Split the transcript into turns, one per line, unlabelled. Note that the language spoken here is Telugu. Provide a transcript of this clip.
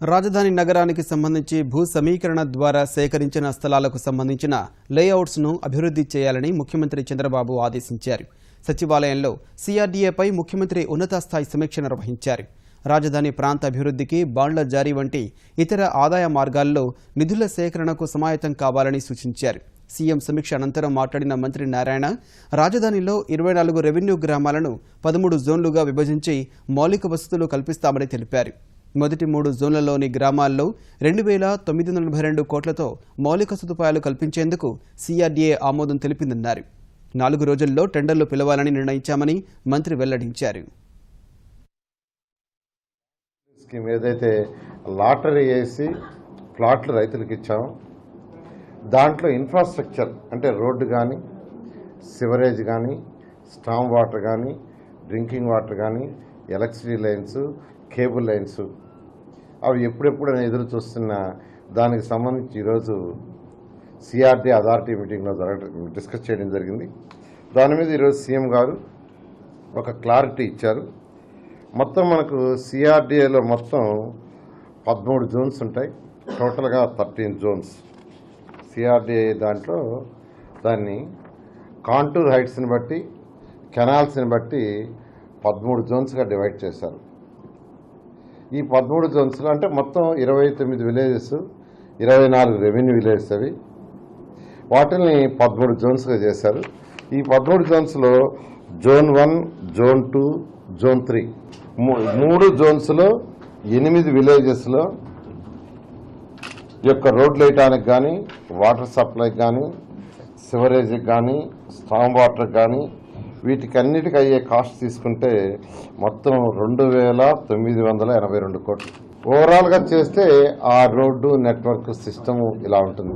రాజధాని నగరానికి సంబంధించి భూ సమీకరణ ద్వారా సేకరించిన స్థలాలకు సంబంధించిన లేఅవుట్స్ను అభివృద్ధి చేయాలని ముఖ్యమంత్రి చంద్రబాబు ఆదేశించారు. సచివాలయంలో సిఆర్డీఏపై ముఖ్యమంత్రి ఉన్నతస్థాయి సమీక్ష నిర్వహించారు. రాజధాని ప్రాంత అభివృద్ధికి బాండ్ల జారీ వంటి ఇతర ఆదాయ మార్గాల్లో నిధుల సేకరణకు సమాయత్తం కావాలని సూచించారు. సీఎం సమీక్ష అనంతరం మాట్లాడిన మంత్రి నారాయణ, రాజధానిలో 24 రెవెన్యూ గ్రామాలను 13 జోన్లుగా విభజించి మౌలిక వసతులు కల్పిస్తామని తెలిపారు. మొదటి 3 జోన్లలోని గ్రామాల్లో 2,942 కోట్లతో మౌలిక సదుపాయాలు కల్పించేందుకు సిఆర్డీఏ ఆమోదం తెలిపిందన్నారు. 4 రోజుల్లో టెండర్లు పిలవాలని నిర్ణయించామని మంత్రి వెల్లడించారు.
ఏదైతే లాటరీ వేసి ప్లాట్లు రైతులకు ఇచ్చామో దాంట్లో ఇన్ఫ్రాస్ట్రక్చర్ అంటే రోడ్డు కానీ, సివరేజ్ కానీ, స్టామ్ వాటర్ కానీ, డ్రింకింగ్ వాటర్ కానీ, ఎలక్ట్రిసిటీ లైన్స్, కేబుల్ లైన్స్ అవి ఎప్పుడెప్పుడు ఎదురు చూస్తున్న దానికి సంబంధించి ఈరోజు సిఆర్డీ అథారిటీ మీటింగ్లో డిస్కస్ చేయడం జరిగింది. దాని మీద ఈరోజు సీఎం గారు ఒక క్లారిటీ ఇచ్చారు. మొత్తం మనకు సిఆర్డీఏలో మొత్తం 13 జోన్స్ ఉంటాయి. టోటల్గా 13 జోన్స్ సిఆర్డీఏ. దాంట్లో దాన్ని కాంటూర్ హైట్స్ని బట్టి, కెనాల్స్ని బట్టి 13 జోన్స్గా డివైడ్ చేశారు. ఈ 13 జోన్స్లో అంటే మొత్తం 29 విలేజెస్, 24 రెవెన్యూ విలేజెస్ అవి. వాటిని 13 జోన్స్గా చేశారు. ఈ 13 జోన్స్లో జోన్ 1, జోన్ 2, జోన్ 3 3 జోన్స్లో 8 విలేజెస్లో యొక్క రోడ్లు వేయడానికి కానీ, వాటర్ సప్లైకి కానీ, సివరేజ్కి కానీ, స్టామ్ వాటర్కి కానీ వీటికన్నిటికీ అయ్యే కాస్ట్ తీసుకుంటే మొత్తం 2,982 కోట్లు. ఓవరాల్గా చేస్తే ఆ రోడ్డు నెట్వర్క్ సిస్టము ఇలా ఉంటుంది.